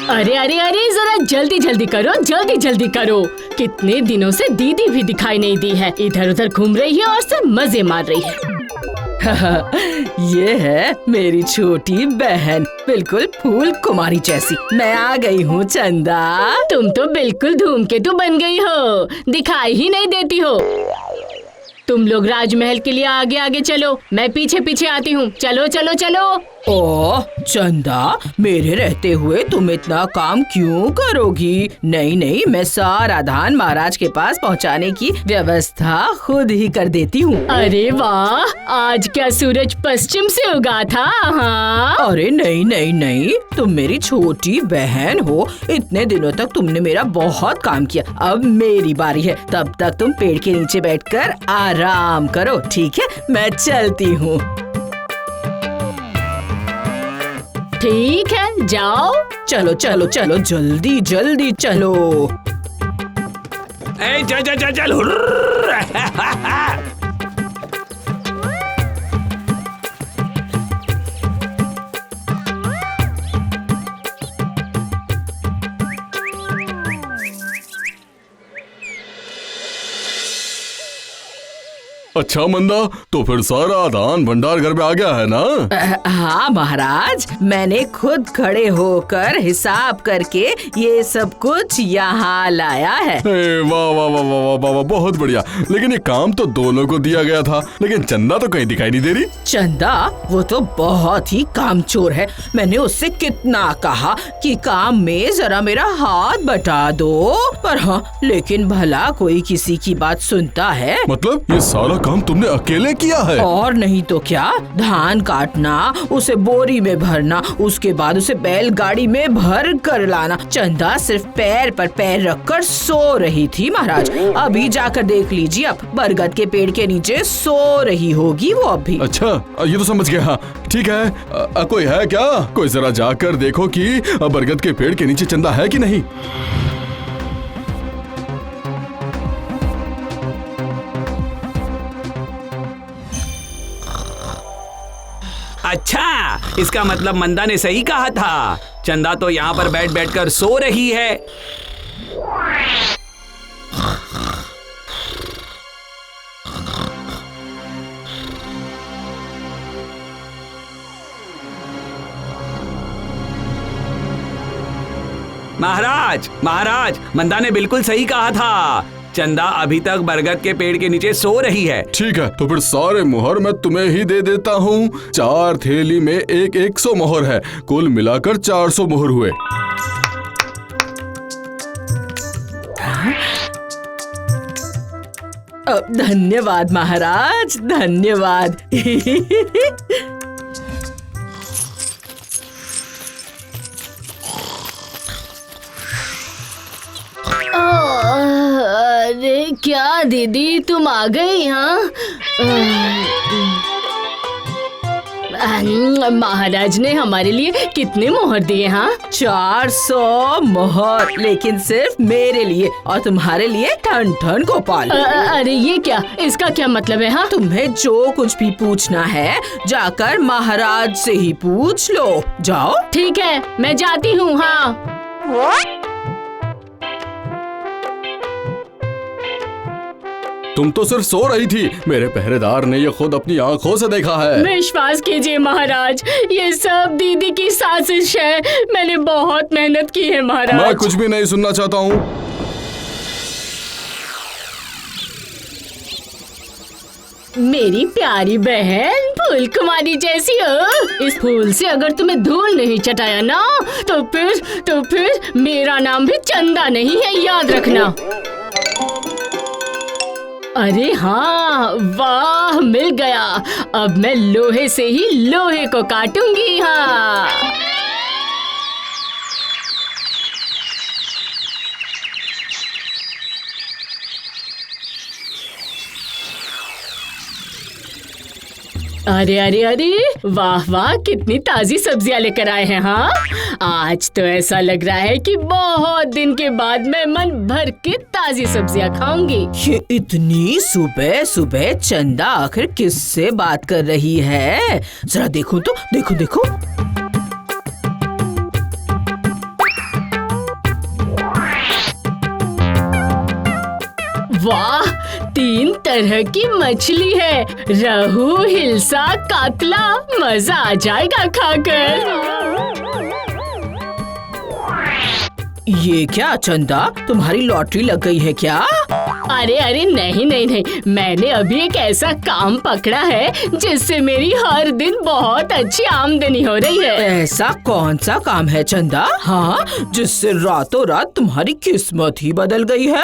अरे अरे अरे जरा जल्दी जल्दी करो, जल्दी जल्दी करो। कितने दिनों से दीदी भी दिखाई नहीं दी है, इधर उधर घूम रही है और सिर्फ मजे मार रही है। ये है मेरी छोटी बहन, बिल्कुल फूल कुमारी जैसी। मैं आ गई हूँ चंदा। तुम तो बिल्कुल धूमकेतु बन गई हो, दिखाई ही नहीं देती हो। तुम लोग राजमहल के लिए आगे आगे चलो, मैं पीछे पीछे आती हूँ। चलो चलो चलो। ओह चंदा, मेरे रहते हुए तुम इतना काम क्यों करोगी? नहीं नहीं, मैं सारा धान महाराज के पास पहुंचाने की व्यवस्था खुद ही कर देती हूँ। अरे वाह, आज क्या सूरज पश्चिम से उगा था? हाँ। अरे नहीं नहीं नहीं, तुम मेरी छोटी बहन हो। इतने दिनों तक तुमने मेरा बहुत काम किया, अब मेरी बारी है। तब तक तुम पेड़ के नीचे बैठकर आराम करो, ठीक है? मैं चलती हूँ। ठीक है, जाओ। चलो चलो चलो, जल्दी जल्दी चलो। चल चल चल चल। अच्छा मंदा, तो फिर सारा धान भंडार घर में आ गया है ना? हाँ महाराज, मैंने खुद खड़े होकर हिसाब करके ये सब कुछ यहाँ लाया है। वाह वाह वाह वाह वाह वाह, बहुत बढ़िया। लेकिन ये काम तो दोनों को दिया गया था, लेकिन चंदा तो कहीं दिखाई नहीं दे रही। चंदा वो तो बहुत ही कामचोर है। मैंने उससे कितना कहा कि काम में जरा मेरा हाथ बटा दो, पर हाँ, लेकिन भला कोई किसी की बात सुनता है? मतलब ये सारा काम तुमने अकेले किया है? और नहीं तो क्या। धान काटना, उसे बोरी में भरना, उसके बाद उसे बैलगाड़ी में भर कर लाना। चंदा सिर्फ पैर पर पैर रखकर सो रही थी महाराज। अभी जाकर देख लीजिए, अब बरगद के पेड़ के नीचे सो रही होगी वो अभी। अच्छा, ये तो समझ गया। हाँ, ठीक है। कोई है क्या? कोई जरा जाकर देखो कि बरगद के पेड़ के नीचे चंदा है कि नहीं। अच्छा, इसका मतलब मंदा ने सही कहा था। चंदा तो यहाँ पर बैठ बैठ कर सो रही है। महाराज महाराज, मंदा ने बिल्कुल सही कहा था। चंदा अभी तक बरगद के पेड़ के नीचे सो रही है। ठीक है, तो फिर सारे मोहर मैं तुम्हें ही दे देता हूँ। 4 थैली में 100 मोहर है, कुल मिलाकर 400 मोहर हुए। धन्यवाद महाराज, धन्यवाद। अरे क्या दीदी, तुम आ गई? हाँ, महाराज ने हमारे लिए कितने मोहर दिए? हाँ, 400 मोहर, लेकिन सिर्फ मेरे लिए और तुम्हारे लिए ठन ठन गोपाल। अरे ये क्या, इसका क्या मतलब है? हाँ, तुम्हें जो कुछ भी पूछना है जाकर महाराज से ही पूछ लो। जाओ। ठीक है, मैं जाती हूँ। हाँ। तुम तो सिर्फ सो रही थी, मेरे पहरेदार ने ये खुद अपनी आंखों से देखा है। विश्वास कीजिए महाराज, ये सब दीदी की साजिश है। मैंने बहुत मेहनत की है महाराज। मैं कुछ भी नहीं सुनना चाहता हूँ। मेरी प्यारी बहन फूल कुमारी जैसी हो। इस फूल से अगर तुम्हें धूल नहीं चटाया ना, तो फिर मेरा नाम भी चंदा नहीं है, याद रखना। अरे हाँ, वाह, मिल गया। अब मैं लोहे से ही लोहे को काटूंगी। हाँ, अरे अरे अरे, वाह वाह, कितनी ताजी सब्जियां लेकर आए हैं। हाँ, आज तो ऐसा लग रहा है कि बहुत दिन के बाद मैं मन भर के ताजी सब्जियां खाऊंगी। ये इतनी सुबह सुबह चंदा आखिर किससे बात कर रही है? जरा देखो तो, देखो देखो। वाह, 3 तरह की मछली है, रहू, हिल्सा, कातला। मजा आ जाएगा खाकर। ये क्या चंदा, तुम्हारी लॉटरी लग गई है क्या? अरे अरे नहीं नहीं नहीं, मैंने अभी एक ऐसा काम पकड़ा है जिससे मेरी हर दिन बहुत अच्छी आमदनी हो रही है। ऐसा कौन सा काम है चंदा, हाँ, जिससे रातों रात तुम्हारी किस्मत ही बदल गई है?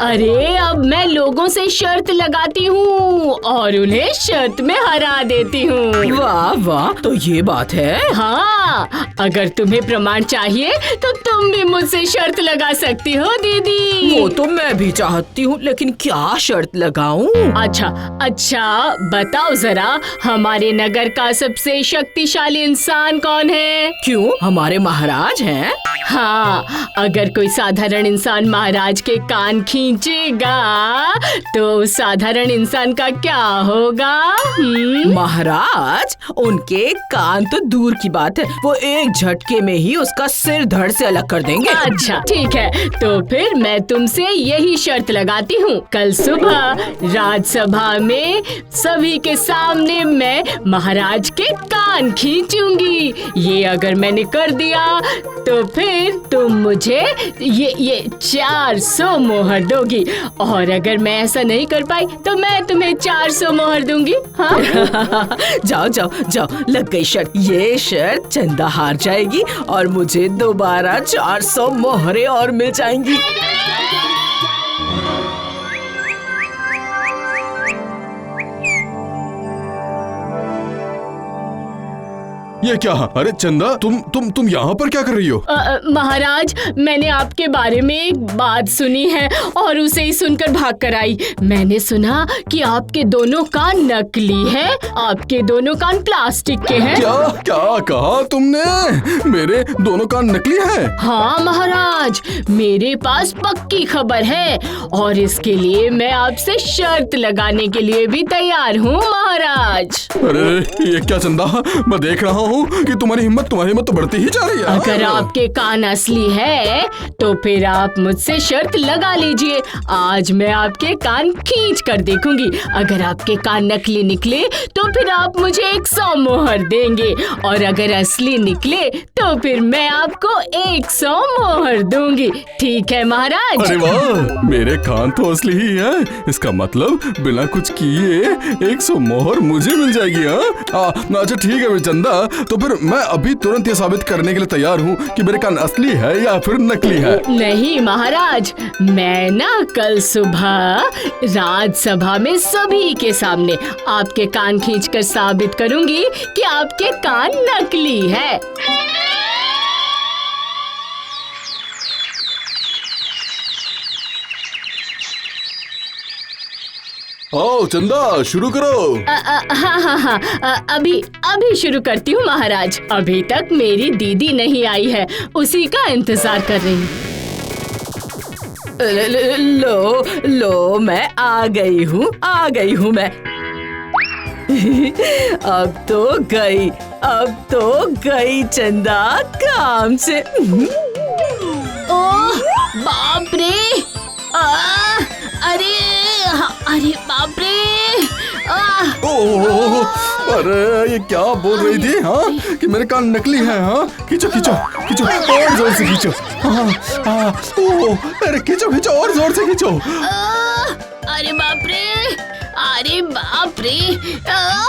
अरे अब मैं लोगों से शर्त लगाती हूँ और उन्हें शर्त में हरा देती हूँ। वाह वाह, तो ये बात है। हाँ, अगर तुम्हें प्रमाण चाहिए तो तुम भी मुझसे शर्त लगा सकती हो दीदी। वो तो मैं भी चाहती हूँ, लेकिन क्या शर्त लगाऊं? अच्छा बताओ जरा, हमारे नगर का सबसे शक्तिशाली इंसान कौन है? क्यों, हमारे महाराज हैं? हाँ, अगर कोई साधारण इंसान महाराज के कान खींचेगा तो उस साधारण इंसान का क्या होगा? महाराज, उनके कान तो दूर की बात है, वो एक झटके में ही उसका सिर धड़ से अलग कर देंगे। अच्छा ठीक है, तो फिर मैं तुमसे यही शर्त लगाती हूँ, कल सुबह राजसभा में सभी के सामने मैं महाराज के कान खींचूंगी। ये अगर मैंने कर दिया तो फिर तुम मुझे ये 400 मोहर दोगी, और अगर मैं ऐसा नहीं कर पाई तो मैं तुम्हें 400 मोहर दूंगी। हाँ? जाओ जाओ जाओ, लग गई शर्त। ये शर्त चंदा हार जाएगी और मुझे दोबारा 400 मोहरें और मिल जाएंगी। ये क्या? अरे चंदा, तुम यहाँ पर क्या कर रही हो? महाराज, मैंने आपके बारे में एक बात सुनी है और उसे ही सुनकर भाग कर आई। मैंने सुना कि आपके दोनों कान नकली हैं, आपके दोनों कान प्लास्टिक के हैं। क्या क्या कहा तुमने? मेरे दोनों कान नकली हैं? हाँ महाराज, मेरे पास पक्की खबर है और इसके लिए मैं आपसे शर्त लगाने के लिए भी तैयार हूँ महाराज। अरे ये क्या चंदा, मैं देख रहा हूँ कि तुम्हारी हिम्मत तो बढ़ती ही जा रही है। अगर आपके कान असली है तो फिर आप मुझसे शर्त लगा लीजिए। आज मैं आपके कान खींच कर देखूंगी, अगर आपके कान नकली निकले तो फिर आप मुझे 100 मोहर देंगे, और अगर असली निकले तो फिर मैं आपको 100 मोहर दूंगी। ठीक है महाराज? अरे वाह, मेरे कान तो असली ही है, इसका मतलब बिना कुछ किए 100 मोहर मुझे मिल जाएगी। अच्छा ठीक है चंदा, तो फिर मैं अभी तुरंत ये साबित करने के लिए तैयार हूँ कि मेरे कान असली है या फिर नकली है। नहीं महाराज, मैं ना कल सुबह राजसभा में सभी के सामने आपके कान खींचकर साबित करूंगी कि आपके कान नकली है। आओ चंदा, शुरू करो। हाँ, अभी शुरू करती हूँ महाराज। अभी तक मेरी दीदी नहीं आई है, उसी का इंतजार कर रही हूँ। लो मैं आ गई हूँ मैं। अब तो गई चंदा काम से। ओह बाप रे! अरे बाप रे! अरे ये क्या बोल रही थी? हाँ, कि मेरे कान नकली हैं। हाँ, खींचो और जोर से खींचो। अरे खींचो और जोर से खींचो। अरे बाप रे!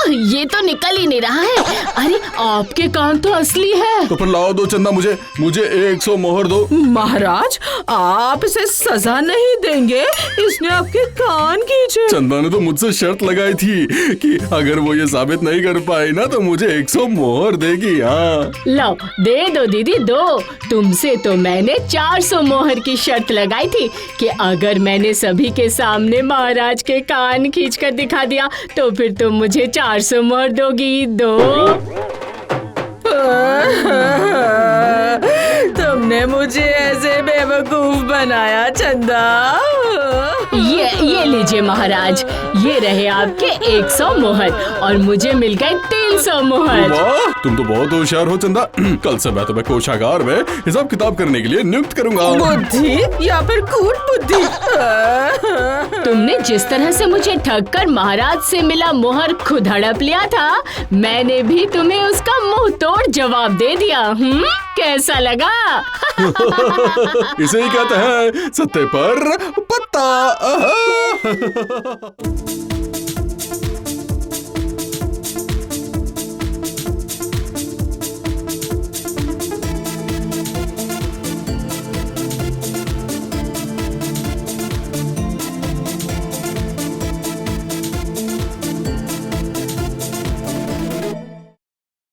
ये तो निकल ही नहीं रहा है। अरे आपके कान तो असली है। तो फिर लाओ दो चंदा, मुझे 100 मोहर दो। महाराज, आप इसे सजा नहीं देंगे, इसने आपके कान खींचे। चंदा ने तो मुझसे शर्त लगाई थी कि अगर वो ये साबित नहीं कर पाई ना तो मुझे 100 मोहर देगी। हाँ लो, दे दो दीदी, दो। तुमसे तो मैंने 400 मोहर की शर्त लगाई थी कि अगर मैंने सभी के सामने महाराज के कान खींच कर दिखा दिया तो फिर तुम मुझे 400 मोहर दोगी। दो। तुमने मुझे ऐसे बेवकूफ बनाया चंदा। ये लीजिए महाराज, ये रहे आपके 100 मोहर और मुझे मिल गए 300 मोहर। वाह, तुम तो बहुत होशियार हो चंदा। कल से मैं तुम्हें कोषागार में हिसाब किताब करने के लिए नियुक्त करूंगा। बुद्धि या फिर कूट बुद्धि। तुमने जिस तरह से मुझे ठग कर महाराज से मिला मोहर खुद हड़प लिया था, मैंने भी तुम्हें उसका मुंह तोड़ जवाब दे दिया। कैसा लगा? इसे ही कहते हैं सत्ते पर पत्ता।